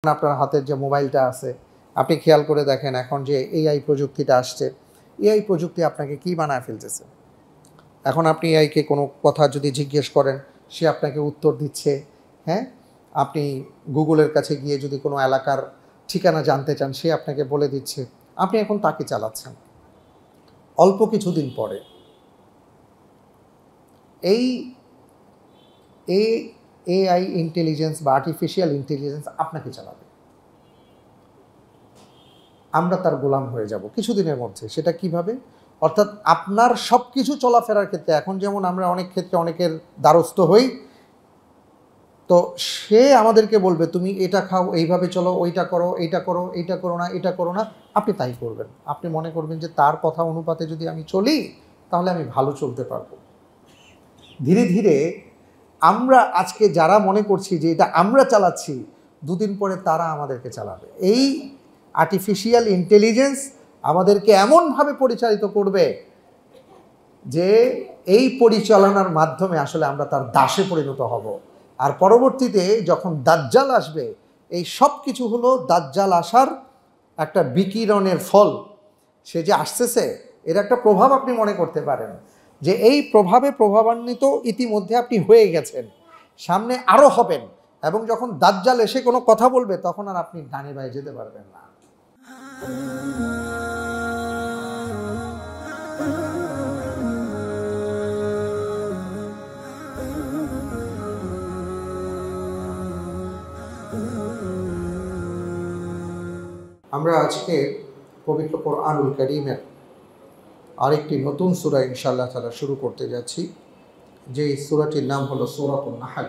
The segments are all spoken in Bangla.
আপনার হাতের যে মোবাইলটা আছে, আপনি খেয়াল করে দেখেন এখন যে এআই প্রযুক্তিটা আসছে, এআই প্রযুক্তি আপনাকে কি বানায় ফেলতেছে। এখন আপনি এআইকে কোনো কথা যদি জিজ্ঞেস করেন, সে আপনাকে উত্তর দিচ্ছে। হ্যাঁ, আপনি গুগলের কাছে গিয়ে যদি কোনো এলাকার ঠিকানা জানতে চান, সে আপনাকে বলে দিচ্ছে। আপনি এখন তাকে চালাচ্ছেন। অল্প কিছুদিন পরে এই এআই ইন্টেলিজেন্স বা আর্টিফিশিয়াল ইন্টেলিজেন্স আপনাকে চালাবে। আমরা তার গোলাম হয়ে যাব কিছুদিনের মধ্যে। সেটা কিভাবে? অর্থাৎ আপনার সব কিছু চলাফেরার ক্ষেত্রে এখন যেমন আমরা অনেক ক্ষেত্রে অনেকের দ্বারস্থ হই, তো সে আমাদেরকে বলবে তুমি এটা খাও, এইভাবে চলো, ওইটা করো, এইটা করো, এইটা করো না, এটা করো না, আপনি তাই করবেন। আপনি মনে করবেন যে তার কথা অনুপাতে যদি আমি চলি তাহলে আমি ভালো চলতে পারবো। ধীরে ধীরে আমরা আজকে যারা মনে করছি যে এটা আমরা চালাচ্ছি, দুদিন পরে তারা আমাদেরকে চালাবে। এই আর্টিফিশিয়াল ইন্টেলিজেন্স আমাদেরকে এমনভাবে পরিচালিত করবে যে এই পরিচালনার মাধ্যমে আসলে আমরা তার দাসে পরিণত হব। আর পরবর্তীতে যখন দাজ্জাল আসবে, এই সব কিছু হলো দাজ্জাল আসার একটা বিকিরণের ফল। সে যে আসতেছে এর একটা প্রভাব আপনি মনে করতে পারেন যে এই প্রভাবে প্রভাবান্বিত ইতিমধ্যে আপনি হয়ে গেছেন, সামনে আরও হবেন। এবং যখন দাজ্জাল এসে কোনো কথা বলবে তখন আর আপনি ডানে বায়ে যেতে পারবেন না। আমরা আজকে পবিত্র কোরআনুল কারীমের আরেকটি নতুন সূরা ইনশাআল্লাহ তাআলা শুরু করতে যাচ্ছি, যে সূরাটির নাম হলো সূরাতুন নাহল।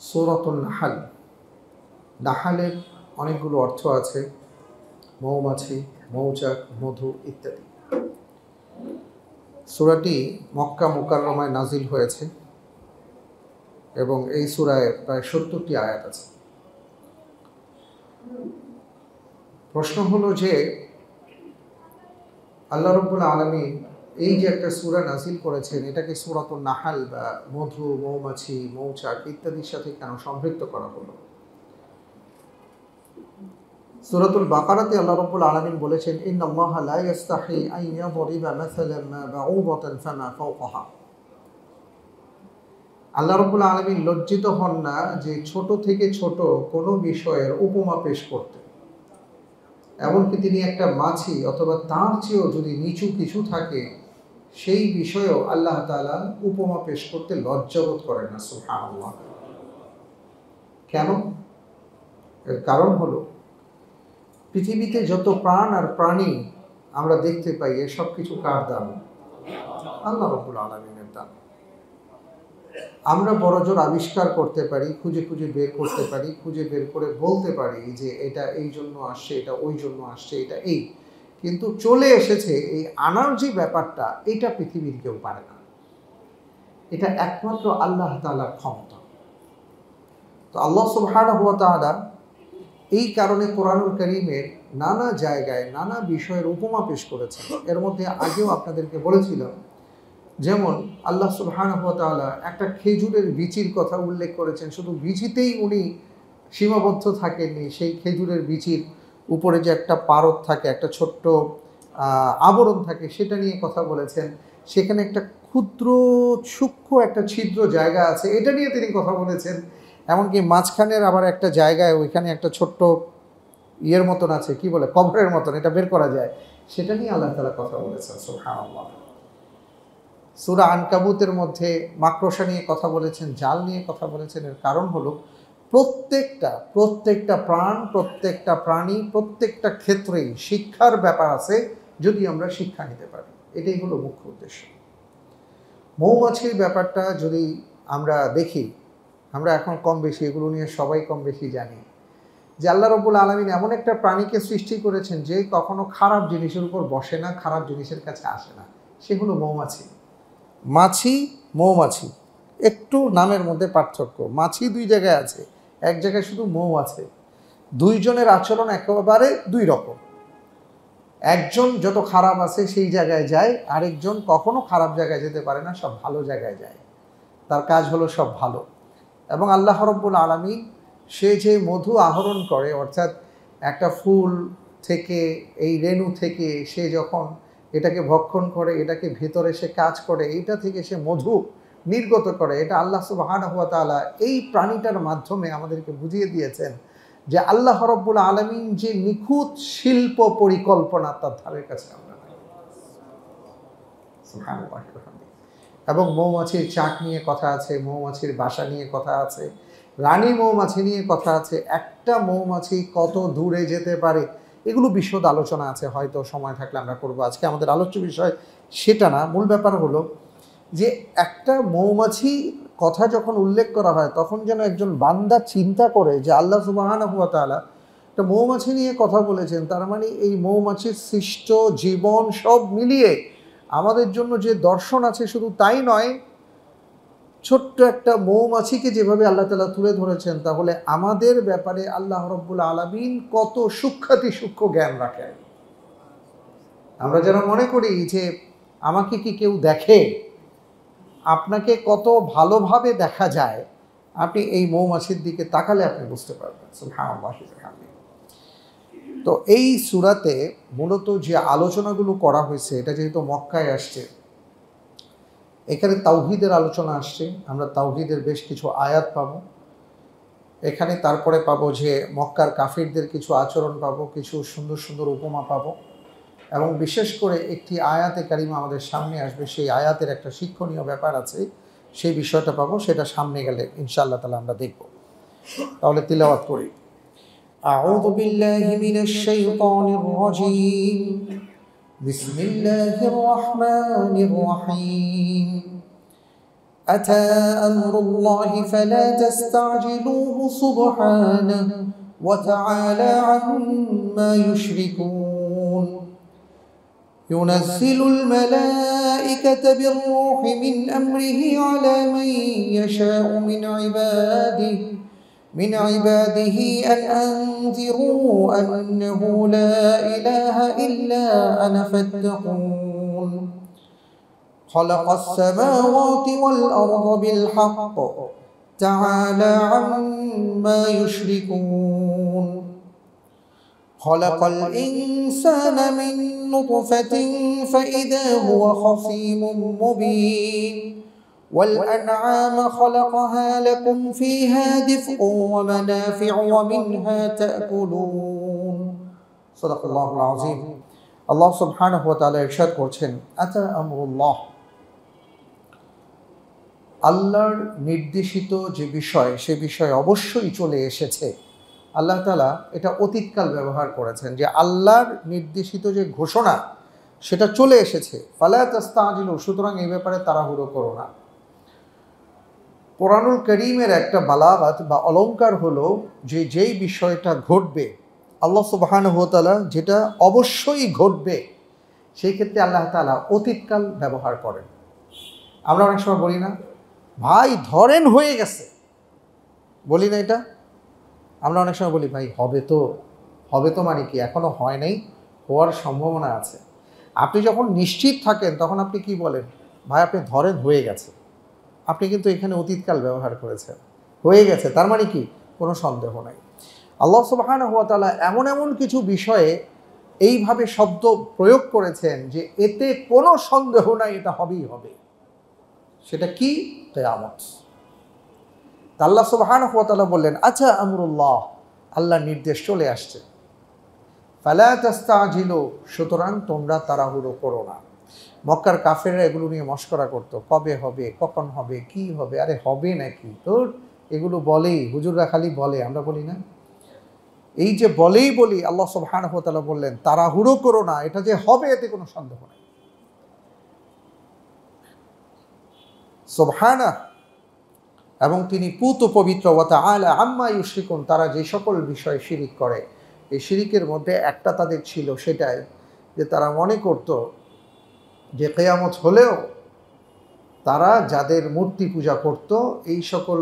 সূরাতুন নাহল, নাহলের অনেকগুলো অর্থ আছে, মৌমাছি, মৌচাক, মধু ইত্যাদি। সূরাটি মক্কা মুকাররমায় নাজিল হয়েছে এবং এই সূরায় প্রায় ৭০টি আয়াত আছে। প্রশ্ন হলো যে আল্লাহ রাব্বুল আলামিন এই যে একটা সূরা নাজিল করেছেন, এটাকে সূরাতুন নাহল বা মধু, মৌমাছি, মৌচাক ইত্যাদির সাথে কেন সম্পৃক্ত করা হলো? সূরাতুল বাকারাতে আল্লাহ রাব্বুল আলামিন বলেছেন, ইন্নাল্লাহা লা ইস্তাহি আন ইয়াদরিবা মাসালান মা বাউদাতান ফামা ফাওকাহা। আল্লাহ রাব্বুল আলামিন লজ্জিত হন না যে ছোট থেকে ছোট কোনো বিষয়ের উপমা পেশ করতে। এমনকি তিনি একটা মাছি অথবা তার চেয়েও যদি নিচু কিছু থাকে সেই বিষয়েও আল্লাহ তাআলা উপমা পেশ করতে লজ্জাবোধ করেন না। সুবহানাল্লাহ। কেন? এর কারণ হলো পৃথিবীতে যত প্রাণ আর প্রাণী আমরা দেখতে পাই, এসব কিছু কার দান? আল্লাহ রাব্বুল আলামিনের দান। আমরা বড়জোর আবিষ্কার করতে পারি, খুঁজে খুঁজে বের করতে পারি, খুঁজে বের করে বলতে পারি যে এটা এই জন্য আসছে, এটা ওই জন্য আসছে, এটা এই, কিন্তু চলে এসেছে এই আনার যে ব্যাপারটা, এটা পৃথিবীর কেউ পারে না। এটা একমাত্র আল্লাহ তাআলার ক্ষমতা। তো আল্লাহ সুবহানাহু ওয়া তাআলা এই কারণে কোরআনুল কারীমের নানা জায়গায় নানা বিষয়ের উপমা পেশ করেছেন। এর মধ্যে আগেও আপনাদেরকে বলেছিলাম, যেমন আল্লাহ সুবহানাহু ওয়া তাআলা একটা খেজুরের বিচির কথা উল্লেখ করেছেন। শুধু বিচিতেই উনি সীমাবদ্ধ থাকেননি, সেই খেজুরের বিচির উপরে যে একটা পারদ থাকে, একটা ছোট্ট আবরণ থাকে, সেটা নিয়ে কথা বলেছেন। সেখানে একটা ক্ষুদ্র সূক্ষ্ম একটা ছিদ্র জায়গা আছে, এটা নিয়ে তিনি কথা বলেছেন। এমনকি মাঝখানের আবার একটা জায়গায় ওইখানে একটা ছোট্ট ইয়ের মতন আছে, কি বলে, কবরের মতন, এটা বের করা যায়, সেটা নিয়ে আল্লাহ তাআলা কথা বলেছেন। সুবহানাল্লাহ। সূরা আনকাবুতের মধ্যে মাকড়সা নিয়ে কথা বলেছেন, জাল নিয়ে কথা বলেছেন। এর কারণ হলো প্রত্যেকটা প্রাণ, প্রত্যেকটা প্রাণী, প্রত্যেকটা ক্ষেত্রেই শিক্ষার ব্যাপার আছে, যদি আমরা শিক্ষা নিতে পারি। এটাই হলো মুখ্য উদ্দেশ্য। মৌমাছির ব্যাপারটা যদি আমরা দেখি, আমরা এখন কম বেশি এগুলো নিয়ে সবাই কম বেশি জানি যে আল্লাহ রাব্বুল আলামিন এমন একটা প্রাণীকে সৃষ্টি করেছেন যে কখনো খারাপ জিনিসের উপর বসে না, খারাপ জিনিসের কাছে আসে না। সে হলো মৌমাছি। মাছি, মৌমাছি, একটু নামের মধ্যে পার্থক্য। মাছি দুই জায়গায় আছে, এক জায়গায় শুধু মৌ আছে। দুইজনের আচরণ একেবারে দুই রকম। একজন যত খারাপ আছে সেই জায়গায় যায়, আরেকজন কখনো খারাপ জায়গায় যেতে পারে না, সব ভালো জায়গায় যায়। তার কাজ হলো সব ভালো। এবং আল্লাহ রাব্বুল আলামিন সে যে মধু আহরণ করে, অর্থাৎ একটা ফুল থেকে, এই রেণু থেকে সে যখন এটাকে ভক্ষণ করে, এটাকে ভেতরে সে কাজ করে, এটা থেকে সে মধু নির্গত করে, এটা আল্লাহ সুবহানাহু ওয়া তাআলা এই প্রাণীটার মাধ্যমে আমাদেরকে বুঝিয়ে দিয়েছেন যে আল্লাহ রাব্বুল আলামিন যে নিখুঁত শিল্প পরিকল্পনা তার ধারের কাছে আমরা নাই। সুবহানাল্লাহ। এবং মৌমাছির চাক নিয়ে কথা আছে, মৌমাছির বাসা নিয়ে কথা আছে, রানী মৌমাছি নিয়ে কথা আছে, একটা মৌমাছি কত দূরে যেতে পারে, এগুলো বিশদ আলোচনা আছে, হয়তো সময় থাকলে আমরা করবো। আজকে আমাদের আলোচ্য বিষয় সেটা না। মূল ব্যাপার হলো যে একটা মৌমাছি কথা যখন উল্লেখ করা হয় তখন যেন একজন বান্দা চিন্তা করে যে আল্লাহ সুবহানাহু ওয়া তাআলা একটা মৌমাছি নিয়ে কথা বলেছেন, তার মানে এই মৌমাছির সৃষ্ট জীবন সব মিলিয়ে আমাদের জন্য যে দর্শন আছে শুধু তাই নয়, ছোট্ট একটা মৌমাছিকে যেভাবে আল্লাহ তাআলা তুলে ধরেছেন, তাহলে আমাদের ব্যাপারে আল্লাহ রাব্বুল আলামিন কত সূক্ষ্মাতি সূক্ষ্ম জ্ঞান রাখেন। আমরা যেন মনে করি যে আমাকে কি কেউ দেখে, আপনাকে কত ভালোভাবে দেখা যায়, আপনি এই মৌমাছির দিকে তাকালে আপনি বুঝতে পারবেন। সুবহানাল্লাহ। তো এই সূরাতে মূলত যে আলোচনাগুলো করা হয়েছে, এটা যেহেতু মক্কায় আসছে, এখানে তাওহীদের আলোচনা আসছে, আমরা তাওহীদের বেশ কিছু আয়াত পাবো এখানে। তারপরে পাবো যে মক্কার কাফিরদের কিছু আচরণ পাবো, কিছু সুন্দর সুন্দর উপমা পাবো, এবং বিশেষ করে একটি আয়াতে কারিমা আমাদের সামনে আসবে, সেই আয়াতের একটা শিক্ষণীয় ব্যাপার আছে, সেই বিষয়টা পাবো। সেটা সামনে গেলে ইনশাআল্লাহ তাআলা আমরা দেখব। তাহলে তিলাওয়াত করি। আউযু বিল্লাহি মিনাশ শাইতানির রাজীম। বিসমিল্লাহির রাহমানির রাহিম। আতা আমরুল্লাহি ফালা তাস্তাজিলুহু সুবহানাহু ওয়া তাআলা আম্মা ইউশরিকুন। ينزل الملائكة بالروح من أمره على من يشاء من عباده أن أنذروا أنه لا إله إلا أنا فاتقون. خلق السماوات والأرض بالحق تعالى عما يشركون. خلق الإنسان من نطفة فإذا هو خصيم مبين. والأنعام خلقها لكم فيها دفء ومنافع ومنها تأكلون. صدق الله العظيم. আল্লাহ সুবহানাহু ওয়া তাআলা ইরশাদ করছেন, আতা আমরুল্লাহ, আল্লাহর নির্দেশিত যে বিষয় সে বিষয় অবশ্যই চলে এসেছে। আল্লাহ তাআলা এটা অতীতকাল ব্যবহার করেছেন যে আল্লাহর নির্দেশিত যে ঘোষণা সেটা চলে এসেছে। ফালা তাস্তাজিলু, সুতরাং এই ব্যাপারে তাড়াহুড়ো করো না। কোরআনুল কারীমের একটা বালাগাত বা অলংকার হলো যে যেই বিষয়টা ঘটবে, আল্লাহ সুবহানাহু ওয়া তাআলা যেটা অবশ্যই ঘটবে, সেই ক্ষেত্রে আল্লাহ তাআলা অতীতকাল ব্যবহার করেন। আমরা অনেক সময় বলি না, ভাই ধরেন হয়ে গেছে, বলি না এটা? আমরা অনেক সময় বলি, ভাই হবে তো। হবে তো মানে কি? এখনও হয় নাই, হওয়ার সম্ভাবনা আছে। আপনি যখন নিশ্চিত থাকেন তখন আপনি কি বলেন? ভাই আপনি ধরেন হয়ে গেছে। আপনি কিন্তু এখানে অতীতকাল ব্যবহার করেছেন, হয়ে গেছে, তার মানে কি? কোনো সন্দেহ নাই। আল্লাহ সুবহানাহু ওয়া তাআলা এমন এমন কিছু বিষয়ে এইভাবে শব্দ প্রয়োগ করেছেন যে এতে কোনো সন্দেহ নাই, এটা হবেই হবে। সেটা কি? কিয়ামত। আল্লাহ সুবহানাহু ওয়া তাআলা বললেন, আচ্ছা আমরুল্লাহ, আল্লাহর নির্দেশ চলে আসছে। ফালা তাস্তাজিলু, সুতরাং তোমরা তাড়াহুড়ো করো না। মক্কার কাফেররা এগুলো নিয়ে মশকরা করতো, কবে হবে, কখন হবে, কি হবে, আরে হবে নাকি তোর, এগুলো বলেই, হুজুররা খালি বলে, আমরা বলি না? এই যে বলি আল্লাহ সুবহানাহু ওয়া তাআলা বললেন তাড়াহুড়ো করো না, এটা যে হবে এতে কোনো সন্দেহ নেই। সুবহানাহু, এবং তিনি পুত পবিত্র, ওয়া তাআলা আম্মা ইউশরিকুন, তারা যে সকল বিষয়ে শিরিক করে, এই শিরিকের মধ্যে একটা তাদের ছিল, সেটাই যে তারা মনে করত যে কিয়ামত হলেও তারা যাদের মূর্তি পূজা করত, এই সকল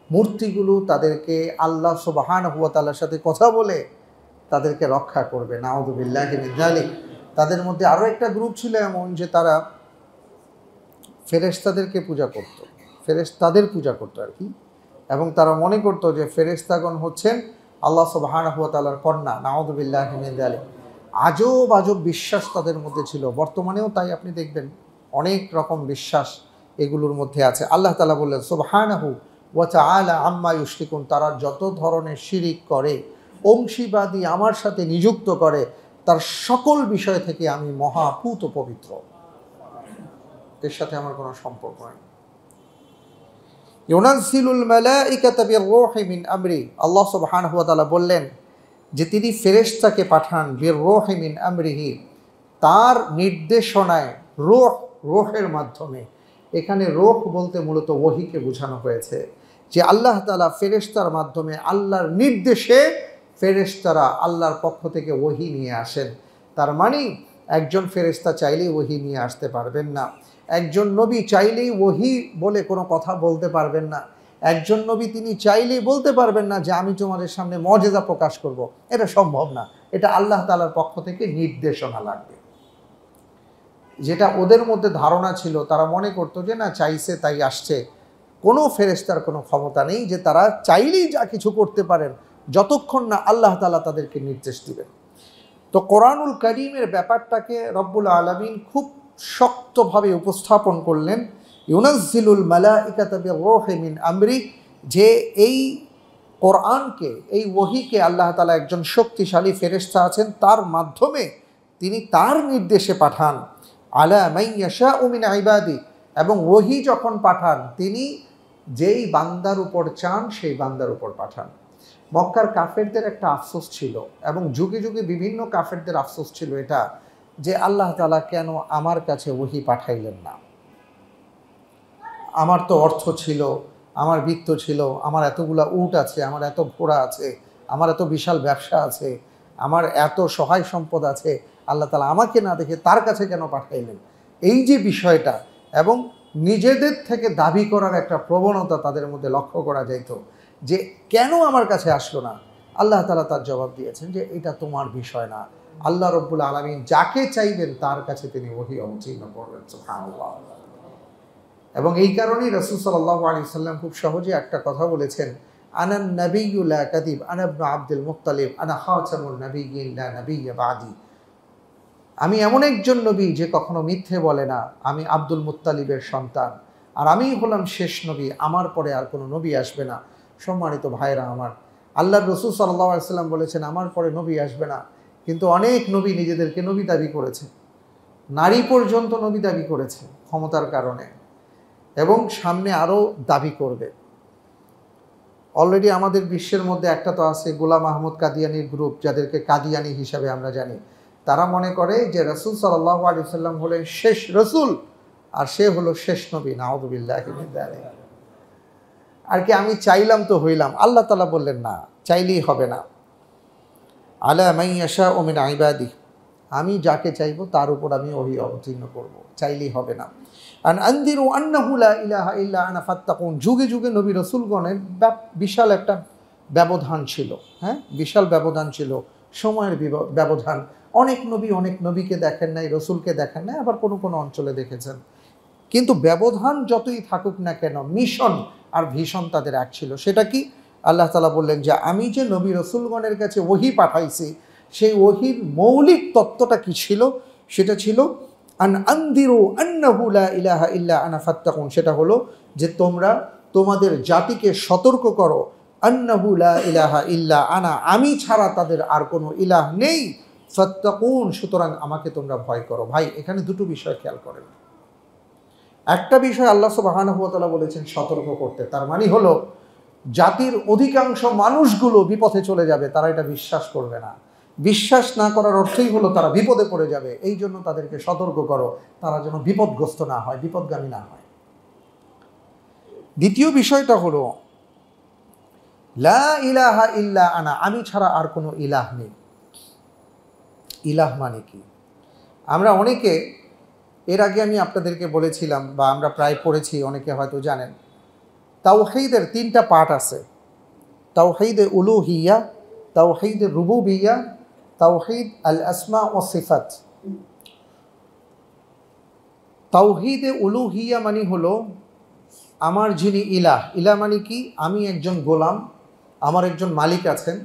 মূর্তিগুলো তাদেরকে আল্লাহ সুবহানাহু ওয়া তাআলার সাথে কথা বলে তাদেরকে রক্ষা করবে। নাউযু বিল্লাহি মিন যালিক। তাদের মধ্যে আরও একটা গ্রুপ ছিল এমন যে তারা ফেরেশতাদেরকে পূজা করত, ফেরেশতাদের পূজা করতো আর কি, এবং তারা মনে করত যে ফেরেশতাগণ হচ্ছেন আল্লাহ সুবহানাহু ওয়া তাআলার কন্যা, নাউযুবিল্লাহি মিন যালিক। আজব আজব বিশ্বাস তাদের মধ্যে ছিল। বর্তমানেও তাই আপনি দেখবেন অনেক রকম বিশ্বাস এগুলোর মধ্যে আছে। আল্লাহ তাআলা বললেন সুবহানাহু ওয়া তাআলা আম্মা ইউশরিকুন, তারা যত ধরনের শিরিক করে, অংশীবাদী আমার সাথে নিযুক্ত করে, তার সকল বিষয় থেকে আমি মহাপুত পবিত্র, এর সাথে আমার কোনো সম্পর্ক নেই। ইউনাজ্জিলুল মালাইকাতা বির-রূহি মিন আমরি, আল্লাহ সুবহানাহু ওয়া তাআলা বললেন যে তিনি ফেরেশতাকে পাঠান বির-রূহি মিন আমরিহি, তার নির্দেশনায়, রূহের মাধ্যমে। এখানে রূহ বলতে মূলত ওহীকে বোঝানো হয়েছে, যে আল্লাহ তাআলা ফেরেশতার মাধ্যমে আল্লাহর নির্দেশে ফেরেশতারা আল্লাহর পক্ষ থেকে ওহী নিয়ে আসেন। তার মানে একজন ফেরেশতা চাইলেই ওহী নিয়ে আসতে পারবেন না, একজন নবী চাইলেই ওহী বলে কোনো কথা বলতে পারবেন না, একজন নবী তিনি চাইলেই বলতে পারবেন না যে আমি তোমাদের সামনে মুজিজা প্রকাশ করব, এটা সম্ভব না। এটা আল্লাহ তাআলার পক্ষ থেকে নির্দেশনা লাগবে। যেটা ওদের মধ্যে ধারণা ছিল, তারা মনে করতো যে না চাইছে তাই আসছে। কোনো ফেরেশতার কোনো ক্ষমতা নেই যে তারা চাইলেই যা কিছু করতে পারেন, যতক্ষণ না আল্লাহ তাআলা তাদেরকে নির্দেশ দিবেন। তো কোরআনুল কারীমের ব্যাপারটাকে রব্বুল আলামিন খুব শক্তভাবে উপস্থাপন করলেন, ইউনাজ্জিলুল মালাইকাতা বির-রূহি মিন আমরি, যে এই কোরআনকে, এই ওহীকে আল্লাহ তাআলা একজন শক্তিশালী ফেরেশতা আছেন, তার মাধ্যমে তিনি তার নির্দেশে পাঠান। আলা মান ইয়াশাউ মিন ইবাদি, এবং ওহী যখন পাঠান তিনি যেই বান্দার উপর চান সেই বান্দার উপর পাঠান। মক্কার কাফেরদের একটা আফসোস ছিল, এবং যুগে যুগে বিভিন্ন কাফেরদের আফসোস ছিল এটা, যে আল্লাহ তাআলা কেন আমার কাছে ওহী পাঠাইলেন না? আমার তো অর্থ ছিল, আমার বিত্ত ছিল, আমার এতগুলা উট আছে, আমার এত ঘোড়া আছে, আমার এত বিশাল ব্যবসা আছে, আমার এত সহায় সম্পদ আছে, আল্লাহ তাআলা আমাকে না দেখে তার কাছে কেন পাঠাইলেন? এই যে বিষয়টা, এবং নিজেদের থেকে দাবি করার একটা প্রবণতা তাদের মধ্যে লক্ষ্য করা যেত, যে কেন আমার কাছে আসলো না? আল্লাহ তাআলা তার জবাব দিয়েছেন যে এটা তোমার বিষয় না। আল্লাহ রব্বুল আলামিন যাকে চাইবেন তার কাছে তিনি ওহী অবতীর্ণ করবেন। সুবহানাল্লাহ। এবং এই কারণেই রাসূল সাল্লাল্লাহু আলাইহি ওয়াসাল্লাম খুব সহজে একটা কথা বলেছেন, আনান নাবিয়্যু লা কাযিব, আনা ইবনু আব্দুল মুত্তালিব, আনা খাতামুন নাবিয়্যিন লা নাবিয়্যা বাদি। আমি এমন একজন নবী যে কখনো মিথ্যে বলে না, আমি আব্দুল মুত্তালিবের সন্তান, আর আমিই হলাম শেষ নবী, আমার পরে আর কোনো নবী আসবে না। সম্মানিত ভাইরা আমার, আল্লাহর রাসূল সাল্লাল্লাহু আলাইহি ওয়াসাল্লাম বলেছেন আমার পরে নবী আসবে না, কিন্তু অনেক নবী নিজেদেরকে নবী দাবি করেছে, নারী পর্যন্ত নবী দাবি করেছে ক্ষমতার কারণে, এবং সামনে আরও দাবি করবে। অলরেডি আমাদের বিশ্বের মধ্যে একটা তো আছে গোলাম আহমদ কাদিয়ানির গ্রুপ, যাদেরকে কাদিয়ানি হিসাবে আমরা জানি। তারা মনে করে যে রাসূল সাল্লাল্লাহু আলাইহি ওয়াসাল্লাম হলেন শেষ রাসূল, আর সে হলো শেষ নবী। নাউযুবিল্লাহি মিন যালিক। আর কি আমি চাইলাম তো হইলাম? আল্লাহ তাআলা বললেন না, চাইলেই হবে না। আলা মান ইয়াশাউ মিন ইবাদি, আমি যাকে চাইবো তার উপর আমি ওহী অবতীর্ণ করব, চাইলেই হবে না। আন আনদিরু আন্নাহু লা ইলাহা ইল্লা আনা ফাত্তাকুন, যুগে যুগে নবী রাসূলগণের বিশাল একটা ব্যবধান ছিল। হ্যাঁ, বিশাল ব্যবধান ছিল, সময়ের ব্যবধান। অনেক নবীকে দেখেন নাই, রসুলকে দেখেন নাই, আবার কোনো কোনো অঞ্চলে দেখেছেন। কিন্তু ব্যবধান যতই থাকুক না কেন, মিশন আর ভীষণ তাদের এক ছিল। সেটা কি? আল্লাহ তাআলা বললেন যে আমি যে নবী রসুলগণের কাছে ওহী পাঠাইছি, সেই ওহীর মৌলিক তত্ত্বটা কি ছিল? সেটা ছিল আন আনদিরু আন্নাহু লা ইলাহা ইল্লা আনা ফাত্তাকুন। সেটা হলো যে তোমরা তোমাদের জাতিকে সতর্ক করো, আন্নাহু লা ইলাহা ইল্লা আনা, আমি ছাড়া তাদের আর কোনো ইলাহ নেই, ফাত্তাকুন, সুতরাং আমাকে তোমরা ভয় করো। ভাই, এখানে দুটো বিষয় খেয়াল করেন। একটা বিষয় আল্লাহ সুবহানাহু ওয়া তাআলা বলেছেন সতর্ক করতে, তার মানে হলো জাতির অধিকাংশ মানুষগুলো বিপথে চলে যাবে, তারা এটা বিশ্বাস করবে না। বিশ্বাস না করার অর্থই হলো তারা বিপদে পড়ে যাবে, এই জন্য তাদেরকে সতর্ক করো, তারা যেন বিপদগ্রস্ত না হয়, বিপদগামী না হয়। দ্বিতীয় বিষয়টা হলো লা ইলাহা ইল্লা আনা, আমি ছাড়া আর কোনো ইলাহ নেই। ইলাহ মানে কি? আমরা অনেকে, এর আগে আমি আপনাদেরকে বলেছিলাম বা আমরা প্রায় পড়েছি, অনেকে হয়তো জানেন, তাওহীদের তিনটা পার্ট আছে। তাওহীদে উলুহিয়া, তাওহীদে রুবুবিয়া, তাওহীদ আল আসমা ওয়া সিফাত। তাওহীদে উলুহিয়া মানে হলো আমার যিনি ইলাহ, ইলাহ মানে কি? আমি একজন গোলাম, আমার একজন মালিক আছেন,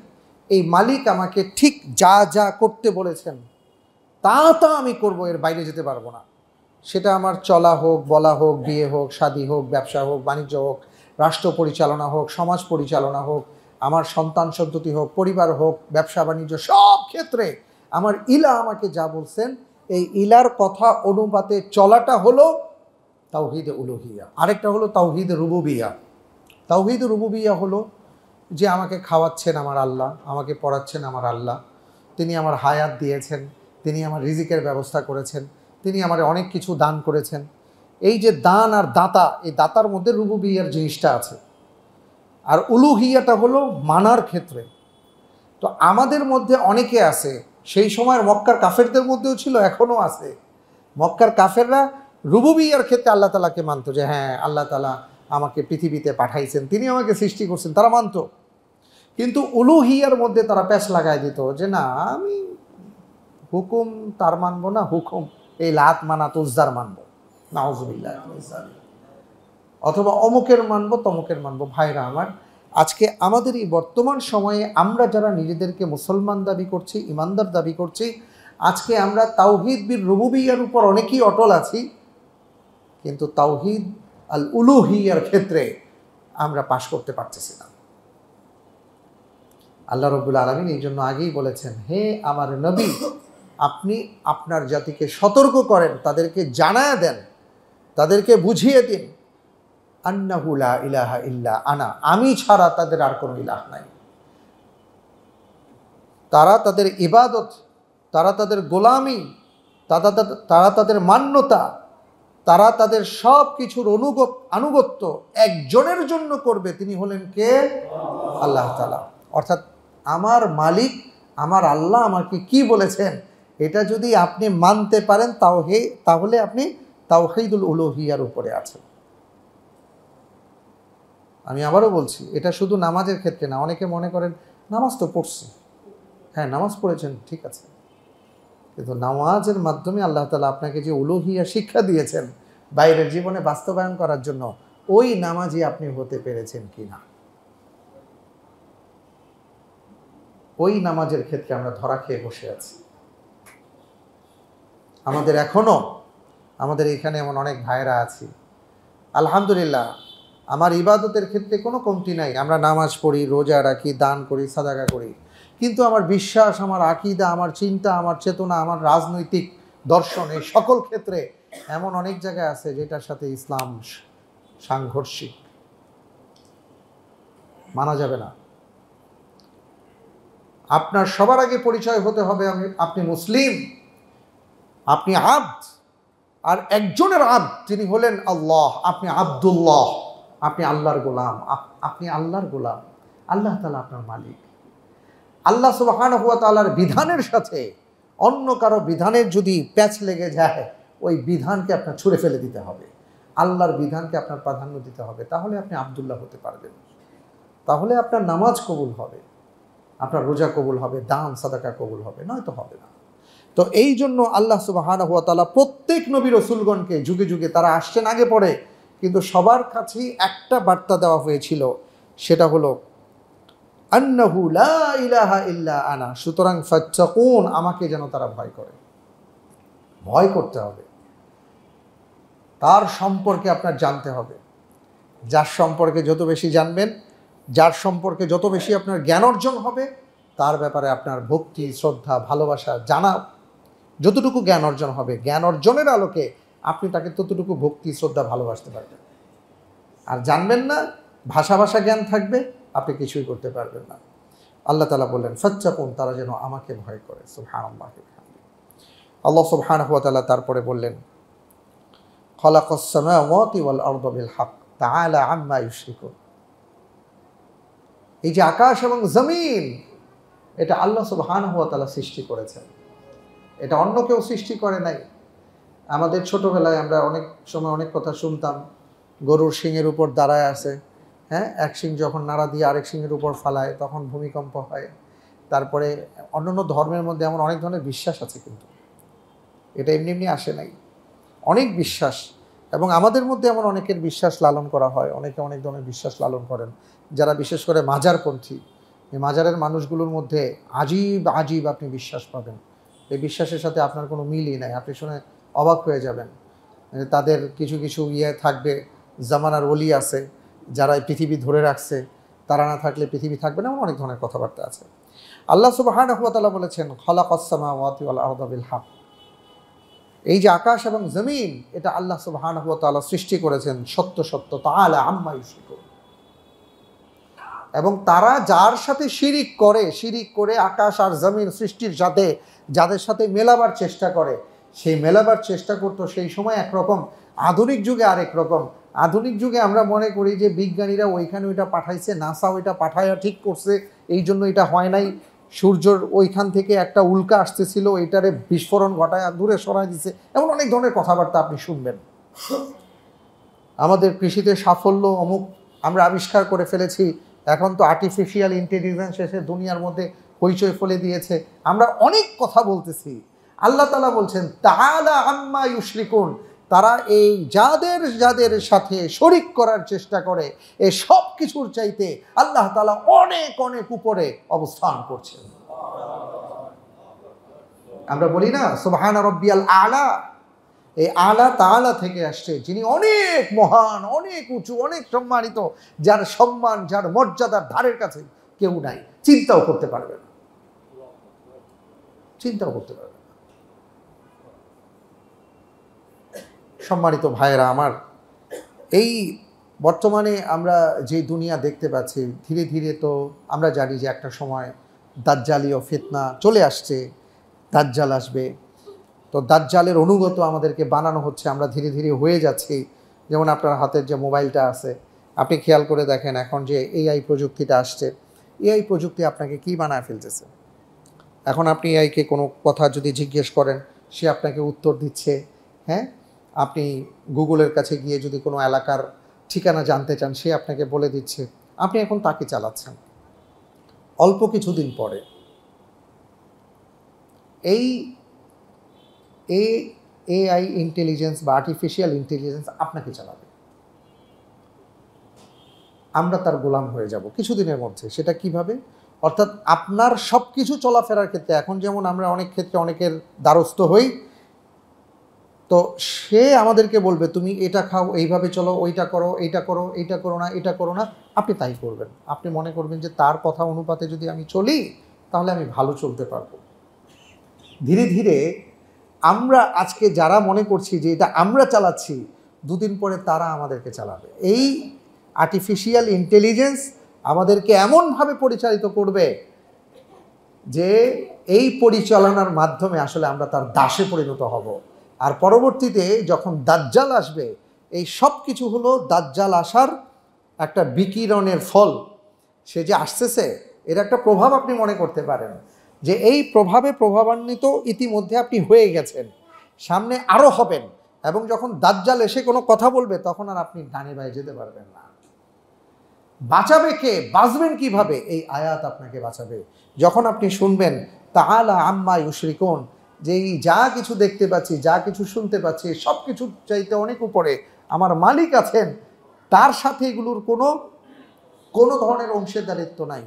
এই মালিক আমাকে ঠিক যা যা করতে বলেছেন তা তা আমি করব, এর বাইরে যেতে পারবো না। সেটা আমার চলা হোক, বলা হোক, বিয়ে হোক, শাদী হোক, ব্যবসা হোক, বাণিজ্য হোক, রাষ্ট্র পরিচালনা হোক, সমাজ পরিচালনা হোক, আমার সন্তান সন্ততি হোক, পরিবার হোক, ব্যবসা বাণিজ্য, সব ক্ষেত্রে আমার ইলা আমাকে যা বলছেন এই ইলার কথা অনুপাতে চলাটা হলো তাওহীদে উলুহিয়া। আরেকটা হলো তাওহীদে রুবুবিয়া। তাওহীদে রুবুবিয়া হলো যে আমাকে খাওয়াচ্ছেন আমার আল্লাহ, আমাকে পড়াচ্ছেন আমার আল্লাহ, তিনি আমার হায়াত দিয়েছেন, তিনি আমার রিজিকের ব্যবস্থা করেছেন, তিনি আমার অনেক কিছু দান করেছেন। এই যে দান আর দাতা, এই দাতার মধ্যে রুবুবিয়ার জিনিসটা আছে। আর উলুহিয়াটা হলো মানার ক্ষেত্রে। তো আমাদের মধ্যে অনেকে আছে, সেই সময়ের মক্কার কাফেরদের মধ্যেও ছিল, এখনও আছে। মক্কার কাফেররা রুবুবিয়ার ক্ষেত্রে আল্লাহ তালাকে মানত, যে হ্যাঁ আল্লাহ তালা আমাকে পৃথিবীতে পাঠাইছেন, তিনি আমাকে সৃষ্টি করছেন, তারা মানত। কিন্তু উলুহিয়ার মধ্যে তারা প্যাচ লাগাই দিত যে না, আমি হুকুম তার মানবো না, হুকুম এই লাত মানাত উজ্জার মানবো, নাউজুবিল্লাহ, অথবা অমুকের মানবো, তমুকের মানবো। ভাইরা আমার, আজকে আমাদের এই বর্তমান সময়ে আমরা যারা নিজেদেরকে মুসলমান দাবি করছি, ইমানদার দাবি করছি, আজকে আমরা তাওহীদ বির রুবুবিয়ার উপর অনেকেই অটল আছি, কিন্তু তাওহীদ আল উলুহিয়ার ক্ষেত্রে আমরা পাশ করতে পারতেছি না। আল্লাহ রাব্বুল আলামিন এই জন্য আগেই বলেছেন, হে আমার নবী, আপনি আপনার জাতিকে সতর্ক করেন, তাদেরকে জানায়া দেন, তাদেরকে বুঝিয়ে দিন, আন্নাহু লা ইলাহা ইল্লা আনা, আমি ছাড়া তাদের আর কোনো ইলাহ নাই। তারা তাদের ইবাদত, তারা তাদের গোলামি, তারা তাদের মান্যতা, তারা তাদের সব কিছুর আনুগত্য একজনের জন্য করবে, তিনি হলেন কে? আল্লাহ তাআলা। অর্থাৎ আমার মালিক, আমার আল্লাহ আমাকে কি বলেছেন, এটা যদি আপনি মানতে পারেন তাহলে আপনি তাওহীদুল উলুহিয়ার উপরে আছেন। আমি আবারও বলছি, এটা শুধু নামাজের ক্ষেত্রে না। অনেকে মনে করেন নামাজ তো পড়ছি, হ্যাঁ নামাজ পড়েছেন, ঠিক আছে, কিন্তু নামাজের মাধ্যমে আল্লাহ তাআলা আপনাকে যে উলুহিয়া শিক্ষা দিয়েছেন বাইরের জীবনে বাস্তবায়ন করার জন্য, ওই নামাজই আপনি হতে পেরেছেন কিনা? ওই নামাজের ক্ষেত্রে আমরা ধরা খেয়ে বসে আছি। আমাদের এখানে এমন অনেক ভাইরা আছি, আলহামদুলিল্লাহ, আমার ইবাদতের ক্ষেত্রে কোনো কমতি নাই, আমরা নামাজ পড়ি, রোজা রাখি, দান করি, সাদাকা করি, কিন্তু আমার বিশ্বাস, আমার আকীদা, আমার চিন্তা, আমার চেতনা, আমার রাজনৈতিক দর্শন, এই সকল ক্ষেত্রে এমন অনেক জায়গায় আছে যেটার সাথে ইসলাম সাংঘর্ষিক, মানা যাবে না। আপনার সবার আগে পরিচয় হতে হবে আপনি মুসলিম, আপনি আব্দ, আর একজনের আব্দ, তিনি হলেন আল্লাহ। আপনি আব্দুল্লাহ, আপনি আল্লাহর গোলাম, আপনি আল্লাহর গোলাম, আল্লাহ তাআলা আপনার মালিক। আল্লাহ সুবহানাহু ওয়া তাআলার বিধানের সাথে অন্য কারো বিধানের যদি প্যাচ লেগে যায়, ওই বিধানকে আপনার ছুঁড়ে ফেলে দিতে হবে, আল্লাহর বিধানকে আপনার প্রাধান্য দিতে হবে, তাহলে আপনি আব্দুল্লাহ হতে পারবেন, তাহলে আপনার নামাজ কবুল হবে, আপনার রোজা কবুল হবে, দান সাদাকা কবুল হবে, নয়তো হবে না। তো এই জন্য আল্লাহ সুবহানাহু ওয়া তাআলা প্রত্যেক নবী রাসূলগণকে যুগে যুগে, তারা আসছেন আগে পরে, কিন্তু সবার কাছেই একটা বার্তা দেওয়া হয়েছিল, সেটা হলো আন্নাহু লা ইলাহা ইল্লা আনা, সুতরাং ফাত্তাকুন, আমাকে যেন তারা ভয় করে। ভয় করতে হবে, তার সম্পর্কে আপনার জানতে হবে। যার সম্পর্কে যত বেশি জানবেন, যার সম্পর্কে যত বেশি আপনার জ্ঞান অর্জন হবে, তার ব্যাপারে আপনার ভক্তি, শ্রদ্ধা, ভালোবাসা, জানা যতটুকু জ্ঞান অর্জন হবে, জ্ঞান অর্জনের আলোকে আপনি তাকে ততটুকু ভক্তি, শ্রদ্ধা, ভালোবাসতে পারবেন। আর জানবেন না, ভাষা জ্ঞান থাকবে, আপনি কিছুই করতে পারবেন না। আল্লাহ তাআলা বললেন ফাত্তাকুন, তারা যেন আমাকে ভয় করে। সুবহানাল্লাহ। আল্লাহ সুবহানাহু ওয়া তাআলা তারপরে বললেন খালাকাস সামাওয়াতি ওয়াল আরদা বিল হক তাআলা আম্মা ইউশরিকুন। এই যে আকাশ এবং জমিন, এটা আল্লাহ সুবহানাহু ওয়া তাআলা সৃষ্টি করেছেন, এটা অন্য কেউ সৃষ্টি করে নাই। আমাদের ছোটবেলায় আমরা অনেক সময় অনেক কথা শুনতাম, গরুর শিংয়ের উপর দাঁড়ায় আছে, হ্যাঁ, এক শিং যখন নাড়া দিয়ে আরেক শিংয়ের উপর ফালায় তখন ভূমিকম্প হয়। তারপরে অন্যান্য ধর্মের মধ্যে এমন অনেক ধরনের বিশ্বাস আছে, কিন্তু এটা এমনি এমনি আসে নাই, অনেক বিশ্বাস। এবং আমাদের মধ্যে এমন অনেকের বিশ্বাস লালন করা হয়, অনেকে অনেক ধরনের বিশ্বাস লালন করেন, যারা বিশেষ করে মাজারপন্থী। এই মাজারের মানুষগুলোর মধ্যে আজীব আজীব আপনি বিশ্বাস পাবেন, এই বিশ্বাসের সাথে আপনার কোনো মিলই নাই, আপনি শুনে অবাক হয়ে যাবেন। তাদের কিছু কিছু থাকবে, জামানার ওলি আছে যারা এই পৃথিবী ধরে রাখছে, তারা না থাকলে পৃথিবী থাকবে না, এমন অনেক ধরনের কথাবার্তা আছে। আল্লাহ সুবহানাহু ওয়া তাআলা বলেছেন, খালাকাস সামাওয়াতি ওয়াল আরদা বিল হক। এই যে আকাশ এবং জমিন, এটা আল্লাহ সুবহানাহু ওয়া তাআলা সৃষ্টি করেছেন সত্য সত্য, তাআলা আম্মা ইউশরিকুন। এবং তারা যার সাথে শিরিক করে আকাশ আর জমিন সৃষ্টির সাথে যাদের সাথে মেলাবার চেষ্টা করে, সেই মেলাবার চেষ্টা করতো সেই সময় একরকম, আধুনিক যুগে আরেক রকম। আধুনিক যুগে আমরা মনে করি যে বিজ্ঞানীরা ওইখানে ওইটা পাঠাইছে, নাসা ওইটা পাঠাইয়া ঠিক করছে, এই জন্য এটা হয় নাই। সূর্যর ওইখান থেকে একটা উল্কা আসতেছিল, এইটারে বিস্ফোরণ ঘটায় দূরে সরাই দিছে, এমন অনেক ধরনের কথাবার্তা আপনি শুনবেন। আমাদের কৃষিতে সাফল্য অমুক আমরা আবিষ্কার করে ফেলেছি, এখন তো আর্টিফিশিয়াল ইন্টেলিজেন্স এসে দুনিয়ার মধ্যে হইচই ফেলে দিয়েছে, আমরা অনেক কথা বলতেছি। আল্লাহ তাআলা বলছেন, তাআলা আম্মা ইউশরিকুন। তারা এই যাদের সাথে শরিক করার চেষ্টা করে, এই সব কিছুর চাইতে আল্লাহ তাআলা অনেক অনেক উপরে অবস্থান করছেন। আমরা বলি না সুবহান রাব্বিয়াল আলা, এই আলা তাআলা থেকে আসছে, যিনি অনেক মহান, অনেক উঁচু, অনেক সম্মানিত, যার সম্মান, যার মর্যাদার ধারের কাছে কেউ নাই, চিন্তাও করতে পারবে না, চিন্তাও করতে পারবে না। সম্মানিত ভাইয়েরা আমার, এই বর্তমানে আমরা যে দুনিয়া দেখতে পাচ্ছি, ধীরে ধীরে তো আমরা জানি যে একটা সময় দাজ্জালীয় ফিতনা চলে আসছে, দাজ্জাল আসবে। তো দাজ্জালের অনুগত আমাদেরকে বানানো হচ্ছে, আমরা ধীরে ধীরে হয়ে যাচ্ছি। যেমন আপনার হাতের যে মোবাইলটা আছে, আপনি খেয়াল করে দেখেন এখন যে এআই প্রযুক্তিটা আসছে, এআই প্রযুক্তি আপনাকে কি বানায় ফেলতেছে। এখন আপনি এআইকে কোনো কথা যদি জিজ্ঞেস করেন, সে আপনাকে উত্তর দিচ্ছে। হ্যাঁ, আপনি গুগলের কাছে গিয়ে যদি কোনো এলাকার ঠিকানা জানতে চান, সে আপনাকে বলে দিচ্ছে, আপনি এখন তাকে চালাচ্ছেন। অল্প কিছুদিন পরে এই এআই ইন্টেলিজেন্স বা আর্টিফিশিয়াল ইন্টেলিজেন্স আপনাকে চালাবে, আমরা তার গোলাম হয়ে যাব কিছুদিনের মধ্যে। সেটা কিভাবে? অর্থাৎ আপনার সব কিছু চলাফেরার ক্ষেত্রে, এখন যেমন আমরা অনেক ক্ষেত্রে অনেকের দ্বারস্থ হই, তো সে আমাদেরকে বলবে তুমি এটা খাও, এইভাবে চলো, ওইটা করো, এইটা করো, এইটা করো না, এটা করো না, আপনি তাই করবেন। আপনি মনে করবেন যে তার কথা অনুপাতে যদি আমি চলি তাহলে আমি ভালো চলতে পারবো। ধীরে ধীরে আমরা আজকে যারা মনে করছি যে এটা আমরা চালাচ্ছি, দুদিন পরে তারা আমাদেরকে চালাবে। এই আর্টিফিশিয়াল ইন্টেলিজেন্স আমাদেরকে এমনভাবে পরিচালিত করবে যে এই পরিচালনার মাধ্যমে আসলে আমরা তার দাসে পরিণত হব। আর পরবর্তীতে যখন দাজ্জাল আসবে, এই সব কিছু হলো দাজ্জাল আসার একটা বিকিরণের ফল। সে যে আসতেছে এর একটা প্রভাব আপনি মনে করতে পারেন যে এই প্রভাবে প্রভাবান্বিত ইতিমধ্যে আপনি হয়ে গেছেন, সামনে আরও হবেন। এবং যখন দাজ্জাল এসে কোনো কথা বলবে, তখন আর আপনি ডানে বায়ে যেতে পারবেন না। বাঁচাবে কে? বাঁচবেন কিভাবে? এই আয়াত আপনাকে বাঁচাবে। যখন আপনি শুনবেন তাআলা আম্মা ইউশরিকুন, যে এই যা কিছু দেখতে পাচ্ছি, যা কিছু শুনতে পাচ্ছি, সব কিছুর চাইতে অনেক উপরে আমার মালিক আছেন, তার সাথে এগুলোর কোনো ধরনের অংশীদারিত্ব নাই,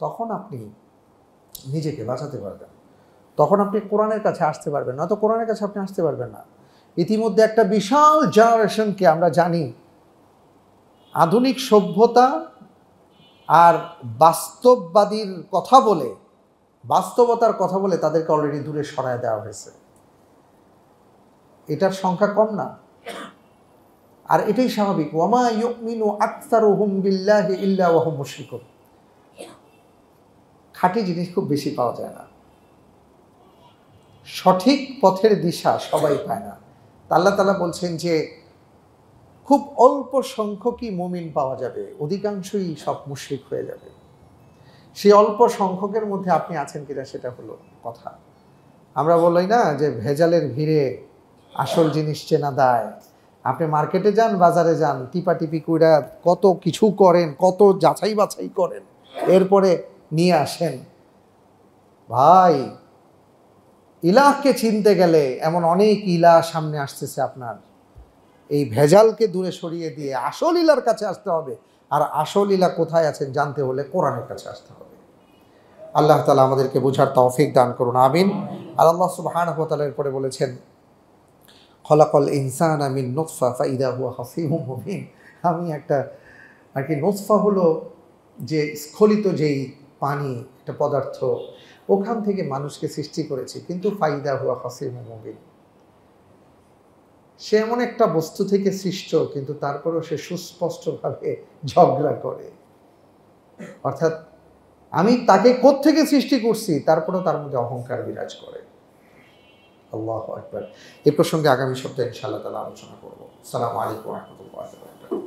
তখন আপনি নিজেকে বাঁচাতে পারবেন। তখন আপনি কোরআনের কাছে আসতে পারবেন না, তো কোরআনের কাছে আপনি আসতে পারবেন না। ইতিমধ্যে একটা বিশাল জেনারেশনকে আমরা জানি আধুনিক সভ্যতা আর বাস্তববাদীর কথা বলে, বাস্তবতার কথা বলে তাদেরকে অলরেডি দূরে সরায় দেওয়া হয়েছে। এটার সংখ্যা কম না, আর এটাই স্বাভাবিক। ওয়ামা ইউমিনু আকসারুহুম বিল্লাহি ইল্লা ওয়া হুম মুশরিকুন। খাঁটি জিনিস খুব বেশি পাওয়া যায় না, সঠিক পথের দিশা সবাই পায় না। আল্লাহ তাআলা বলছেন যে খুব অল্প সংখ্যকই মুমিন পাওয়া যাবে, অধিকাংশই সব মুশরিক হয়ে যাবে। সেই অল্প সংখ্যকের মধ্যে আপনি আছেন কিনা সেটা হলো কথা। আমরা বলি না যে ভেজালের ভিড়ে আসল জিনিস চেনা দায়। আপনি মার্কেটে যান, বাজারে যান, টিপাটিপি কইরা কত কিছু করেন, কত যাচাই বাছাই করেন, এরপরে নিয়ে আসেন। ভাই, ইলাহকে চিনতে গেলে এমন অনেক ইলাহ সামনে আসতেছে আপনার, এই ভেজালকে দূরে সরিয়ে দিয়ে আসল ইলার কাছে আসতে হবে। আর আসল ইলা কোথায় আছেন জানতে হলে কোরআনের কাছে আসতে হবে। আল্লাহ তাআলা আমাদেরকে বোঝার তৌফিক দান করুন, আমিন। আর আল্লাহ সুবহানাহু ওয়া তাআলা এরপরে বলেছেন, খলাকাল ইনসানা মিন নুতফা ফাইদা হুয়া খাসীমুম মুবিন। আমি একটা আর কি, নুতফা হলো যে স্খলিত যেই পানি, একটা পদার্থ, ওখান থেকে মানুষকে সৃষ্টি করেছি, কিন্তু ফাইদা হুয়া খাসীমুম মুবিন। সে এমন একটা বস্তু থেকে সৃষ্ট, কিন্তু তারপরেও সে সুস্পষ্টভাবে ঝগড়া করে। অর্থাৎ আমি তাকে কোত্থেকে সৃষ্টি করছি, তারপরেও তার মধ্যে অহংকার বিরাজ করে। আল্লাহু আকবার। এই প্রসঙ্গে আগামী সপ্তাহে ইনশাআল্লাহ তাআলা আলোচনা করব। আসসালামু আলাইকুম ওয়া রাহমাতুল্লাহি ওয়া বারাকাতুহু।